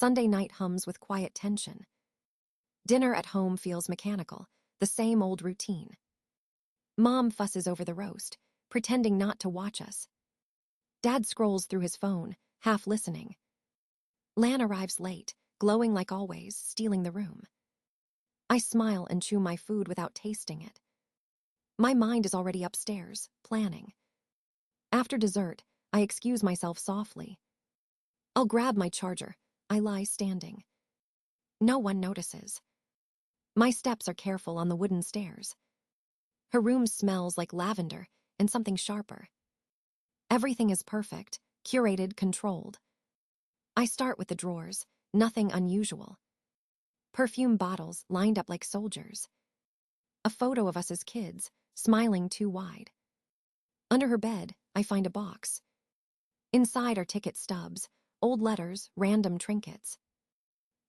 Sunday night hums with quiet tension. Dinner at home feels mechanical, the same old routine. Mom fusses over the roast, pretending not to watch us. Dad scrolls through his phone, half listening. Lan arrives late, glowing like always, stealing the room. I smile and chew my food without tasting it. My mind is already upstairs, planning. After dessert, I excuse myself softly. I'll grab my charger. I lie standing. No one notices. My steps are careful on the wooden stairs. Her room smells like lavender and something sharper. Everything is perfect, curated, controlled. I start with the drawers, nothing unusual. Perfume bottles lined up like soldiers. A photo of us as kids, smiling too wide. Under her bed, I find a box. Inside are ticket stubs, old letters, random trinkets.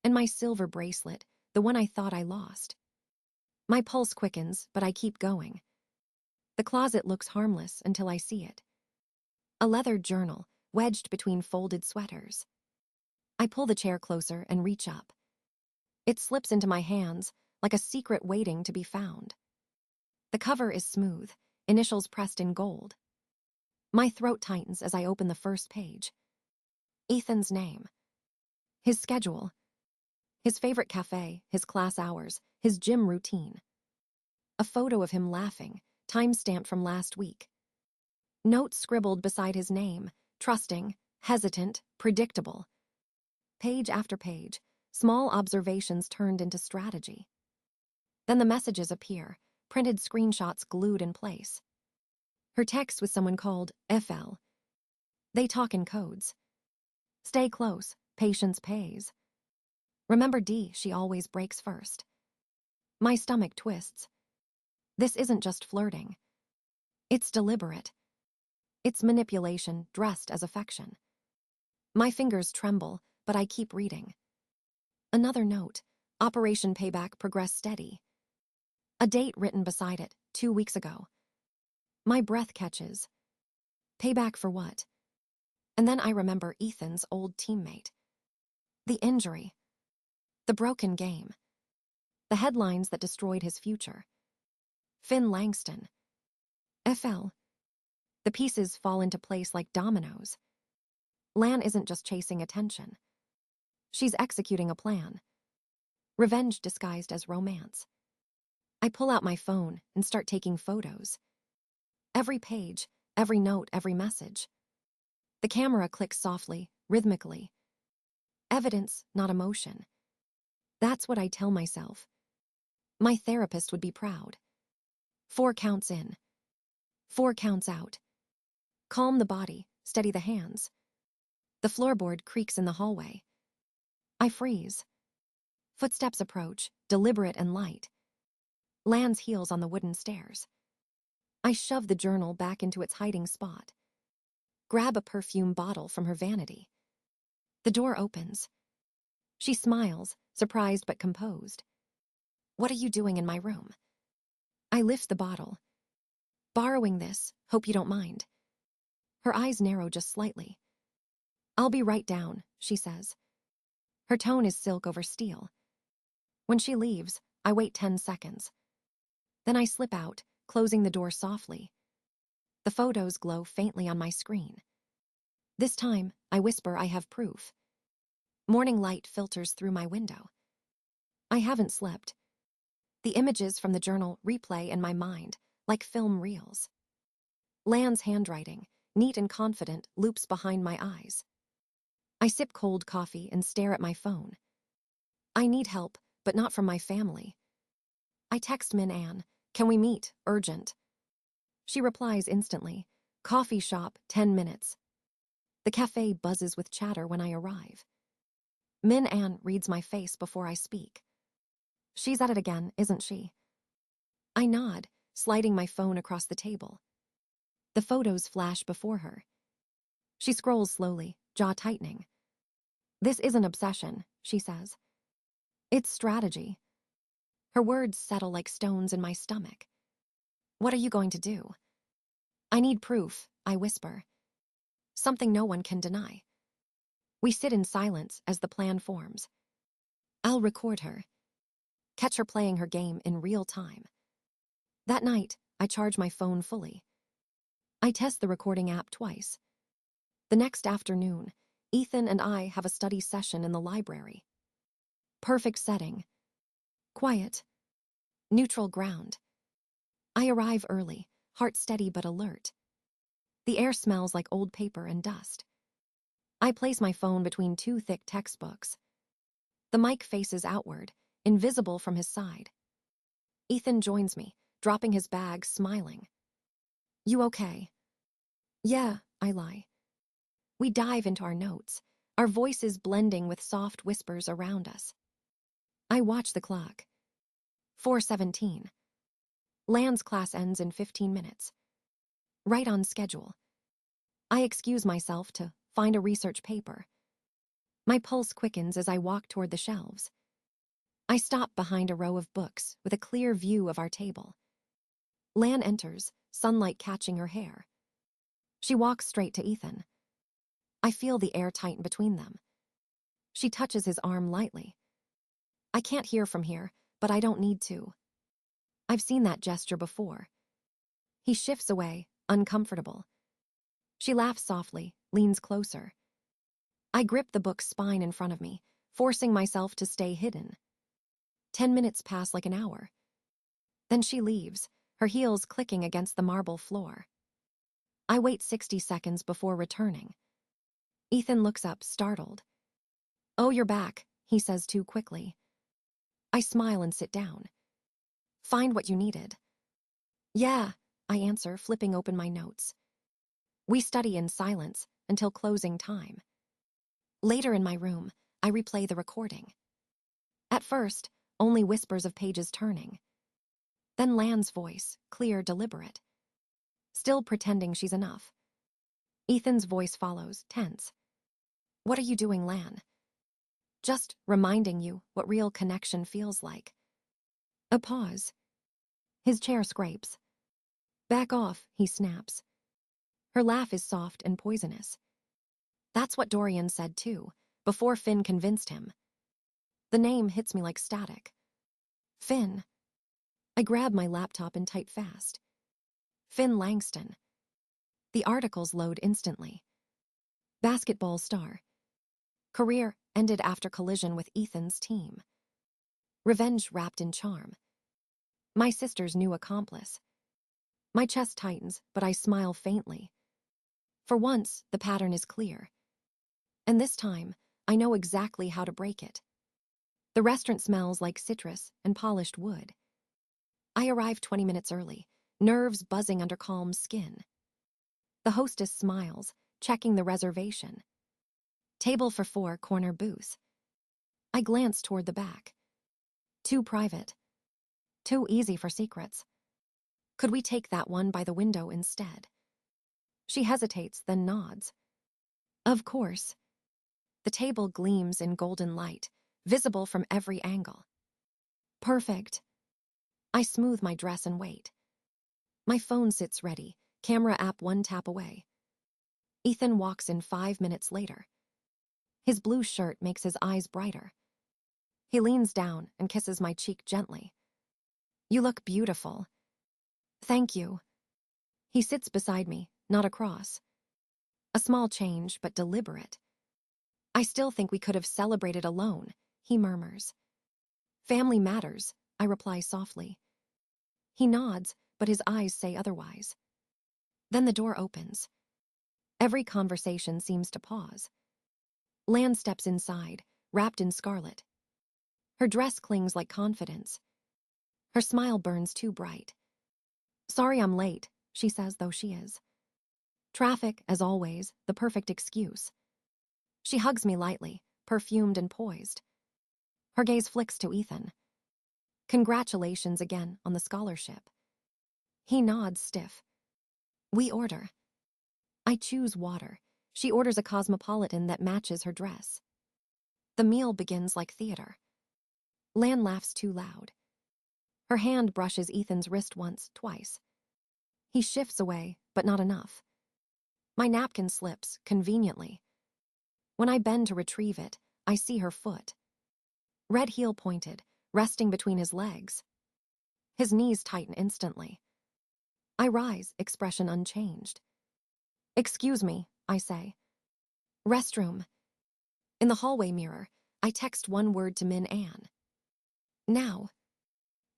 And my silver bracelet, the one I thought I lost. My pulse quickens, but I keep going. The closet looks harmless until I see it. A leather journal, wedged between folded sweaters. I pull the chair closer and reach up. It slips into my hands, like a secret waiting to be found. The cover is smooth, initials pressed in gold. My throat tightens as I open the first page. Ethan's name. His schedule. His favorite cafe, his class hours, his gym routine. A photo of him laughing, time-stamped from last week. Notes scribbled beside his name, trusting, hesitant, predictable. Page after page, small observations turned into strategy. Then the messages appear, printed screenshots glued in place. Her text with someone called FL. They talk in codes. Stay close, patience pays. Remember D, she always breaks first. My stomach twists. This isn't just flirting. It's deliberate. It's manipulation dressed as affection. My fingers tremble, but I keep reading. Another note, Operation Payback progress steady. A date written beside it, 2 weeks ago. My breath catches. Payback for what? And then I remember Ethan's old teammate. The injury. The broken game. The headlines that destroyed his future. Finn Langston. FL. The pieces fall into place like dominoes. Lan isn't just chasing attention. She's executing a plan. Revenge disguised as romance. I pull out my phone and start taking photos. Every page, every note, every message. The camera clicks softly, rhythmically. Evidence, not emotion. That's what I tell myself. My therapist would be proud. 4 counts in. 4 counts out. Calm the body, steady the hands. The floorboard creaks in the hallway. I freeze. Footsteps approach, deliberate and light. Lands heels on the wooden stairs. I shove the journal back into its hiding spot. Grab a perfume bottle from her vanity. The door opens. She smiles, surprised but composed. What are you doing in my room? I lift the bottle. Borrowing this, hope you don't mind. Her eyes narrow just slightly. I'll be right down, she says. Her tone is silk over steel. When she leaves, I wait 10 seconds. Then I slip out, closing the door softly. The photos glow faintly on my screen. This time, I whisper I have proof. Morning light filters through my window. I haven't slept. The images from the journal replay in my mind, like film reels. Lan's handwriting, neat and confident, loops behind my eyes. I sip cold coffee and stare at my phone. I need help, but not from my family. I text Min Ann, can we meet, urgent. She replies instantly, coffee shop, 10 minutes. The cafe buzzes with chatter when I arrive. Min Ann reads my face before I speak. She's at it again, isn't she? I nod, sliding my phone across the table. The photos flash before her. She scrolls slowly, jaw tightening. This isn't obsession, she says. It's strategy. Her words settle like stones in my stomach. What are you going to do? I need proof, I whisper. Something no one can deny. We sit in silence as the plan forms. I'll record her, catch her playing her game in real time. That night, I charge my phone fully. I test the recording app twice. The next afternoon, Ethan and I have a study session in the library. Perfect setting. Quiet. Neutral ground. I arrive early, heart steady but alert. The air smells like old paper and dust. I place my phone between two thick textbooks. The mic faces outward, invisible from his side. Ethan joins me, dropping his bag, smiling. You okay? Yeah, I lie. We dive into our notes, our voices blending with soft whispers around us. I watch the clock. 4:17. Land's class ends in 15 minutes. Right on schedule. I excuse myself to find a research paper. My pulse quickens as I walk toward the shelves. I stop behind a row of books with a clear view of our table. Lan enters, sunlight catching her hair. She walks straight to Ethan. I feel the air tighten between them. She touches his arm lightly. I can't hear from here, but I don't need to. I've seen that gesture before. He shifts away, uncomfortable. She laughs softly, leans closer. I grip the book's spine in front of me, forcing myself to stay hidden. 10 minutes pass like an hour. Then she leaves, her heels clicking against the marble floor. I wait 60 seconds before returning. Ethan looks up, startled. Oh, you're back, he says too quickly. I smile and sit down. Find what you needed. Yeah, I answer, flipping open my notes. We study in silence until closing time. Later in my room, I replay the recording. At first, only whispers of pages turning. Then Lan's voice, clear, deliberate. Still pretending she's enough. Ethan's voice follows, tense. What are you doing, Lan? Just reminding you what real connection feels like. A pause. His chair scrapes. Back off, he snaps. Her laugh is soft and poisonous. That's what Dorian said too, before Finn convinced him. The name hits me like static. Finn. I grab my laptop and type fast. Finn Langston. The articles load instantly. Basketball star. Career ended after collision with Ethan's team. Revenge wrapped in charm. My sister's new accomplice. My chest tightens, but I smile faintly. For once, the pattern is clear. And this time, I know exactly how to break it. The restaurant smells like citrus and polished wood. I arrive 20 minutes early, nerves buzzing under calm skin. The hostess smiles, checking the reservation. Table for 4, corner booth. I glance toward the back. Too private. Too easy for secrets. Could we take that one by the window instead? She hesitates, then nods. Of course. The table gleams in golden light, visible from every angle. Perfect. I smooth my dress and wait. My phone sits ready, camera app one tap away. Ethan walks in 5 minutes later. His blue shirt makes his eyes brighter. He leans down and kisses my cheek gently. You look beautiful. Thank you. He sits beside me, not across. A small change, but deliberate. I still think we could have celebrated alone, he murmurs. Family matters, I reply softly. He nods, but his eyes say otherwise. Then the door opens. Every conversation seems to pause. Lan steps inside, wrapped in scarlet. Her dress clings like confidence. Her smile burns too bright. Sorry I'm late, she says, though she is. Traffic, as always, the perfect excuse. She hugs me lightly, perfumed and poised. Her gaze flicks to Ethan. Congratulations again on the scholarship. He nods stiff. We order. I choose water. She orders a cosmopolitan that matches her dress. The meal begins like theater. Lan laughs too loud. Her hand brushes Ethan's wrist once, twice. He shifts away, but not enough. My napkin slips, conveniently. When I bend to retrieve it, I see her foot. Red heel pointed, resting between his legs. His knees tighten instantly. I rise, expression unchanged. "Excuse me," I say. "Restroom." In the hallway mirror, I text one word to Min Ann. "Now."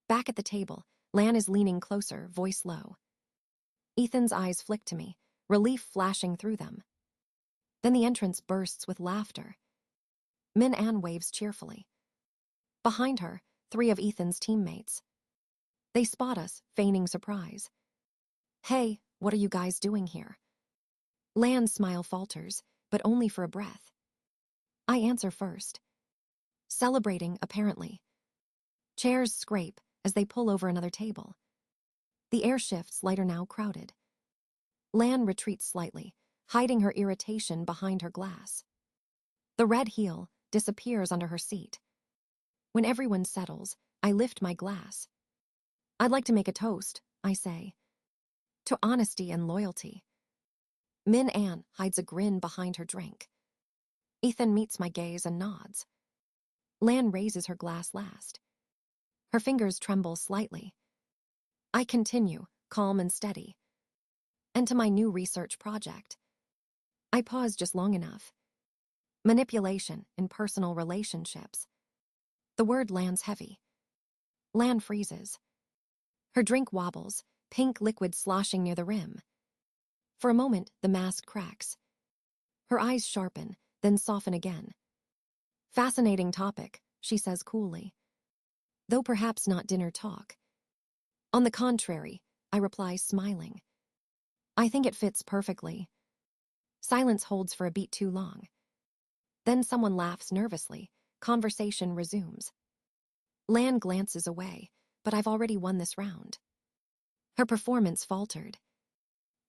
Back at the table, Lan is leaning closer, voice low. Ethan's eyes flick to me, relief flashing through them. Then the entrance bursts with laughter. Min Ann waves cheerfully. Behind her, 3 of Ethan's teammates. They spot us, feigning surprise. "Hey, what are you guys doing here?" Lan's smile falters, but only for a breath. I answer first. "Celebrating, apparently." Chairs scrape as they pull over another table. The air shifts, lighter now crowded. Lan retreats slightly, hiding her irritation behind her glass. The red heel disappears under her seat. When everyone settles, I lift my glass. "I'd like to make a toast," I say. "To honesty and loyalty." Min Ann hides a grin behind her drink. Ethan meets my gaze and nods. Lan raises her glass last. Her fingers tremble slightly. I continue, calm and steady. "And to my new research project." I pause just long enough. Manipulation in personal relationships. The word lands heavy. Lan freezes. Her drink wobbles, pink liquid sloshing near the rim. For a moment, the mask cracks. Her eyes sharpen, then soften again. "Fascinating topic," she says coolly. "Though perhaps not dinner talk." "On the contrary," I reply, smiling. "I think it fits perfectly." Silence holds for a beat too long. Then someone laughs nervously. Conversation resumes. Lan glances away, but I've already won this round. Her performance faltered.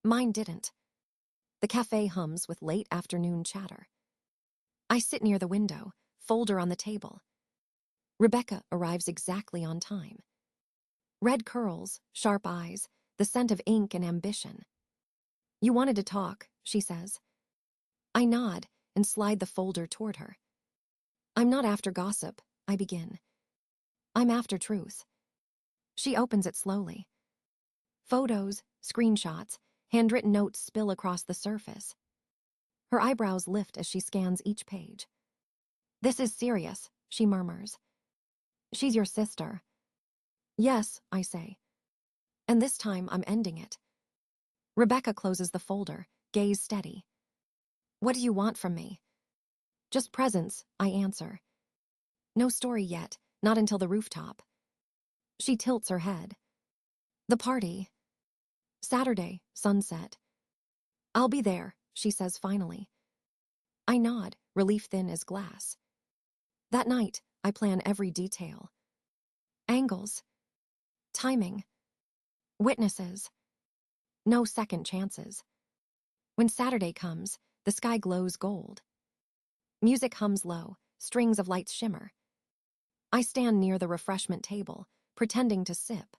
Mine didn't. The cafe hums with late afternoon chatter. I sit near the window, folder on the table. Rebecca arrives exactly on time. Red curls, sharp eyes, the scent of ink and ambition. "You wanted to talk," she says. I nod and slide the folder toward her. "I'm not after gossip," I begin. "I'm after truth." She opens it slowly. Photos, screenshots, handwritten notes spill across the surface. Her eyebrows lift as she scans each page. "This is serious," she murmurs. "She's your sister." "Yes," I say. "And this time I'm ending it." Rebecca closes the folder, gaze steady. "What do you want from me?" "Just presents," I answer. "No story yet, not until the rooftop." She tilts her head. "The party." "Saturday, sunset." "I'll be there," she says finally. I nod, relief thin as glass. That night, I plan every detail. Angles. Timing. Witnesses. No second chances. When Saturday comes, the sky glows gold. Music hums low, strings of lights shimmer. I stand near the refreshment table, pretending to sip.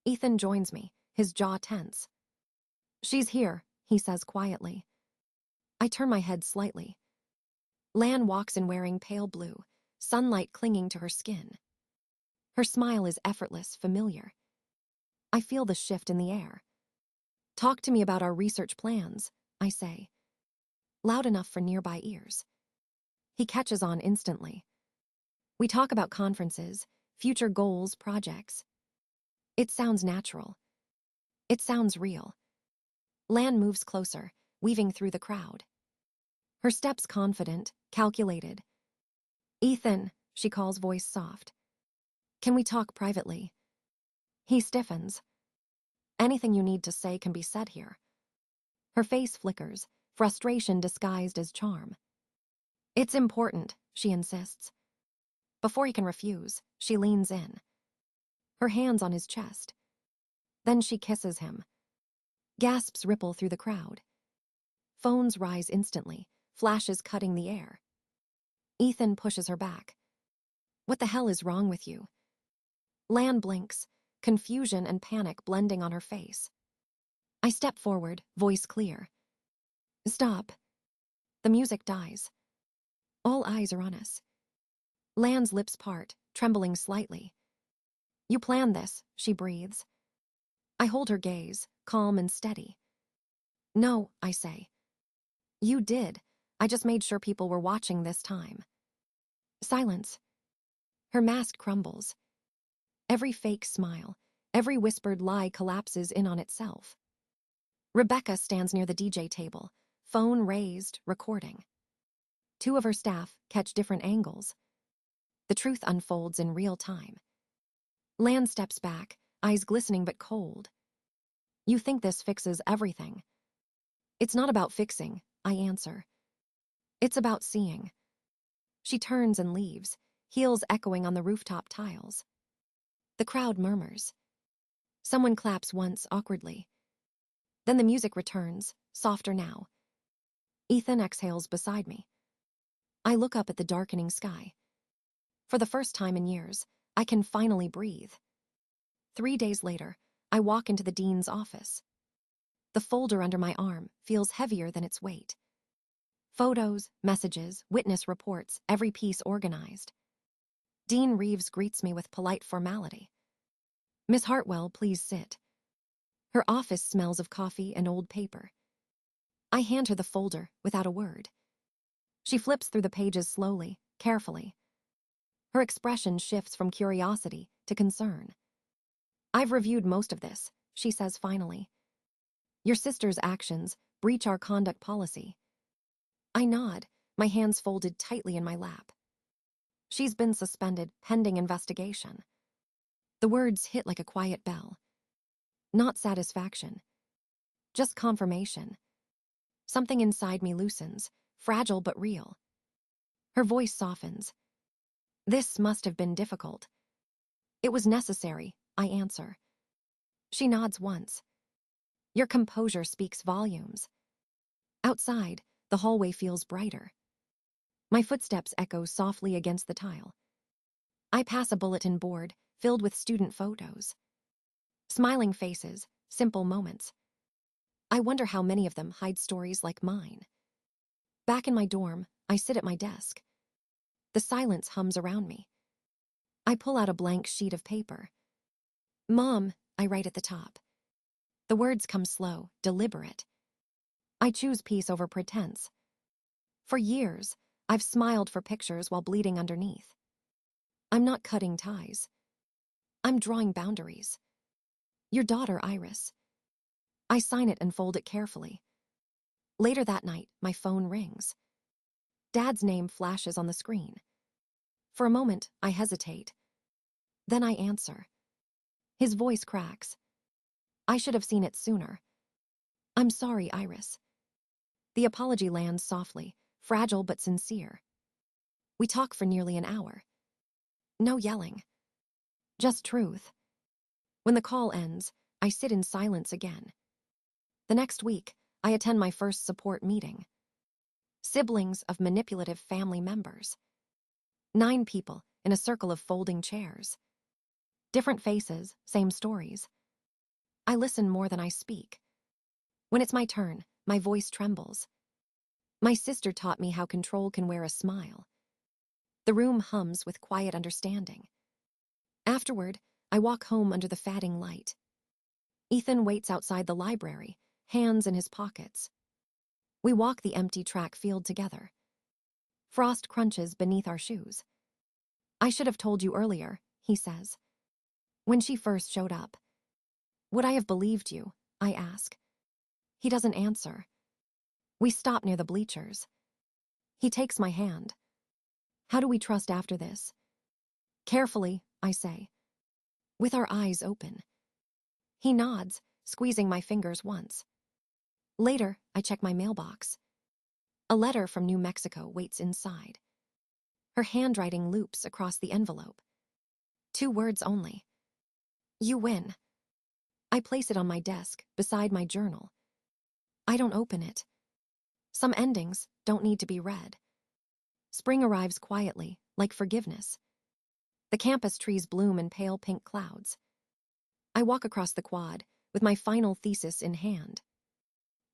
Ethan joins me, his jaw tense. "She's here," he says quietly. I turn my head slightly. Lan walks in wearing pale blue, sunlight clinging to her skin. Her smile is effortless, familiar. I feel the shift in the air. "Talk to me about our research plans," I say, loud enough for nearby ears. He catches on instantly. We talk about conferences, future goals, projects. It sounds natural. It sounds real. Lan moves closer, weaving through the crowd. Her steps confident, calculated. "Ethan," she calls, voice soft. "Can we talk privately?" He stiffens. "Anything you need to say can be said here." Her face flickers, frustration disguised as charm. "It's important," she insists. Before he can refuse, she leans in. Her hands on his chest. Then she kisses him. Gasps ripple through the crowd. Phones rise instantly, flashes cutting the air. Ethan pushes her back. "What the hell is wrong with you?" Lan blinks, confusion and panic blending on her face. I step forward, voice clear. "Stop." The music dies. All eyes are on us. Lan's lips part, trembling slightly. You planned this, she breathes. I hold her gaze, calm and steady. No, I say. You did. I just made sure people were watching this time. Silence. Her mask crumbles. Every fake smile, every whispered lie collapses in on itself. Rebecca stands near the DJ table, phone raised, recording. Two of her staff catch different angles. The truth unfolds in real time. Lan steps back, eyes glistening but cold. You think this fixes everything. It's not about fixing, I answer. It's about seeing. She turns and leaves, heels echoing on the rooftop tiles. The crowd murmurs. Someone claps once awkwardly. Then the music returns, softer now. Ethan exhales beside me. I look up at the darkening sky. For the first time in years, I can finally breathe. 3 days later, I walk into the dean's office. The folder under my arm feels heavier than its weight. Photos, messages, witness reports, every piece organized. Dean Reeves greets me with polite formality. Miss Hartwell, please sit. Her office smells of coffee and old paper. I hand her the folder without a word. She flips through the pages slowly, carefully. Her expression shifts from curiosity to concern. I've reviewed most of this, she says finally. Your sister's actions breach our conduct policy. I nod, my hands folded tightly in my lap. She's been suspended pending investigation. The words hit like a quiet bell. Not satisfaction, just confirmation. Something inside me loosens, fragile but real. Her voice softens. This must have been difficult. It was necessary, I answer. She nods once. Your composure speaks volumes. Outside, the hallway feels brighter. My footsteps echo softly against the tile. I pass a bulletin board filled with student photos. Smiling faces, simple moments. I wonder how many of them hide stories like mine. Back in my dorm, I sit at my desk. The silence hums around me. I pull out a blank sheet of paper. Mom, I write at the top. The words come slow, deliberate. I choose peace over pretense. For years, I've smiled for pictures while bleeding underneath. I'm not cutting ties. I'm drawing boundaries. Your daughter, Iris. I sign it and fold it carefully. Later that night, my phone rings. Dad's name flashes on the screen. For a moment, I hesitate. Then I answer. His voice cracks. I should have seen it sooner. I'm sorry, Iris. The apology lands softly, fragile but sincere. We talk for nearly an hour. No yelling. Just truth. When the call ends, I sit in silence again. The next week, I attend my first support meeting. Siblings of manipulative family members. 9 people in a circle of folding chairs. Different faces, same stories. I listen more than I speak. When it's my turn, my voice trembles. My sister taught me how control can wear a smile. The room hums with quiet understanding. Afterward, I walk home under the fading light. Ethan waits outside the library, hands in his pockets. We walk the empty track field together. Frost crunches beneath our shoes. I should have told you earlier, he says. When she first showed up. Would I have believed you? I ask. He doesn't answer. We stop near the bleachers. He takes my hand. How do we trust after this? Carefully, I say. With our eyes open. He nods, squeezing my fingers once. Later, I check my mailbox. A letter from New Mexico waits inside. Her handwriting loops across the envelope. 2 words only. You win. I place it on my desk, beside my journal. I don't open it. Some endings don't need to be read. Spring arrives quietly, like forgiveness. The campus trees bloom in pale pink clouds. I walk across the quad, with my final thesis in hand.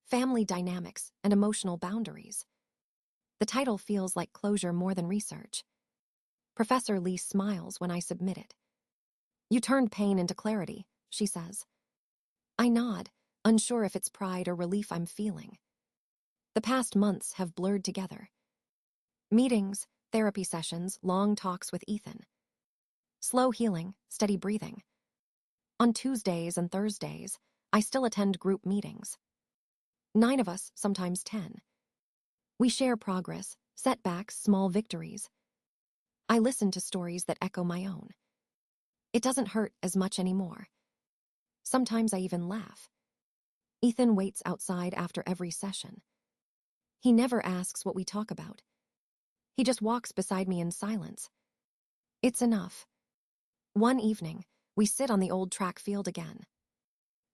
Family dynamics and emotional boundaries. The title feels like closure more than research. Professor Lee smiles when I submit it. You turned pain into clarity, she says. I nod, unsure if it's pride or relief I'm feeling. The past months have blurred together. Meetings, therapy sessions, long talks with Ethan. Slow healing, steady breathing. On Tuesdays and Thursdays, I still attend group meetings. 9 of us, sometimes 10. We share progress, setbacks, small victories. I listen to stories that echo my own. It doesn't hurt as much anymore. Sometimes I even laugh. Ethan waits outside after every session. He never asks what we talk about. He just walks beside me in silence. It's enough. One evening, we sit on the old track field again.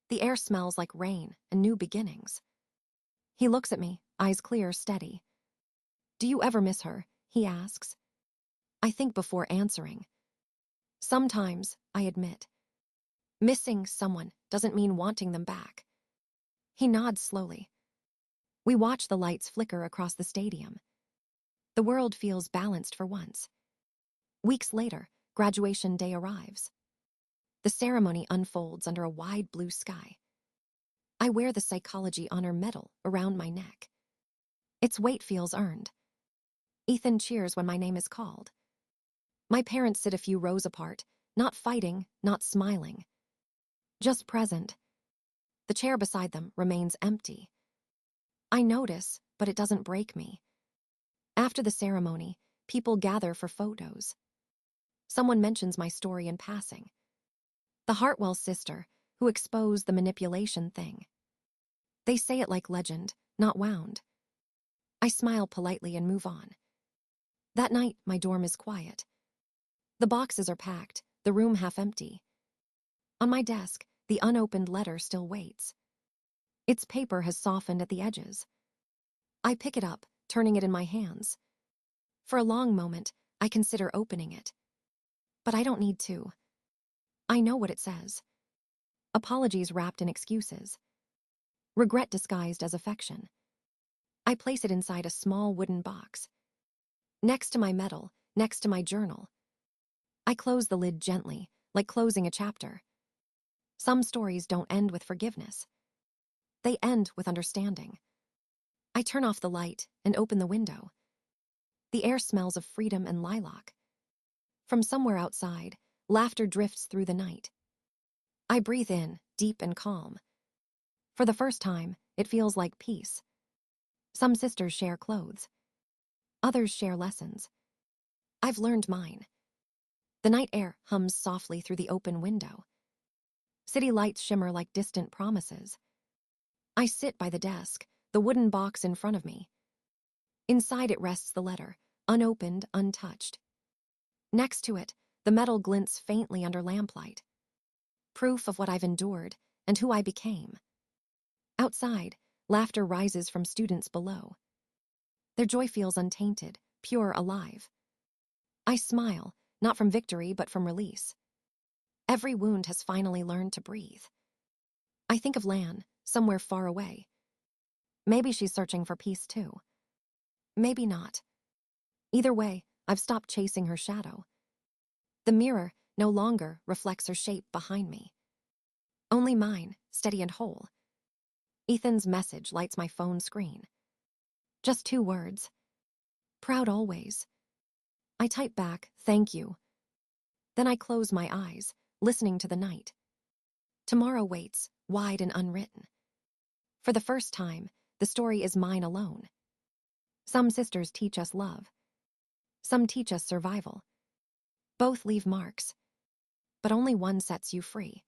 The air smells like rain and new beginnings. He looks at me, eyes clear, steady. Do you ever miss her? He asks. I think before answering. Sometimes, I admit. Missing someone doesn't mean wanting them back. He nods slowly. We watch the lights flicker across the stadium. The world feels balanced for once. Weeks later, graduation day arrives. The ceremony unfolds under a wide blue sky. I wear the psychology honor medal around my neck. Its weight feels earned. Ethan cheers when my name is called. My parents sit a few rows apart, not fighting, not smiling. Just present. The chair beside them remains empty. I notice, but it doesn't break me. After the ceremony, people gather for photos. Someone mentions my story in passing. The Hartwell sister, who exposed the manipulation thing. They say it like legend, not wound. I smile politely and move on. That night, my dorm is quiet. The boxes are packed, the room half empty. On my desk, the unopened letter still waits. Its paper has softened at the edges. I pick it up, turning it in my hands. For a long moment, I consider opening it. But I don't need to. I know what it says. Apologies wrapped in excuses. Regret disguised as affection. I place it inside a small wooden box. Next to my medal, next to my journal. I close the lid gently, like closing a chapter. Some stories don't end with forgiveness. They end with understanding. I turn off the light and open the window. The air smells of freedom and lilac. From somewhere outside, laughter drifts through the night. I breathe in, deep and calm. For the first time, it feels like peace. Some sisters share clothes. Others share lessons. I've learned mine. The night air hums softly through the open window. City lights shimmer like distant promises. I sit by the desk, the wooden box in front of me. Inside it rests the letter, unopened, untouched. Next to it, the metal glints faintly under lamplight. Proof of what I've endured and who I became. Outside, laughter rises from students below. Their joy feels untainted, pure, alive. I smile, not from victory but from release. Every wound has finally learned to breathe. I think of Lan, somewhere far away. Maybe she's searching for peace too. Maybe not. Either way, I've stopped chasing her shadow. The mirror no longer reflects her shape behind me. Only mine, steady and whole. Ethan's message lights my phone screen. Just 2 words. Proud always. I type back, thank you. Then I close my eyes, listening to the night. Tomorrow waits, wide and unwritten. For the first time, the story is mine alone. Some sisters teach us love. Some teach us survival. Both leave marks. But only one sets you free.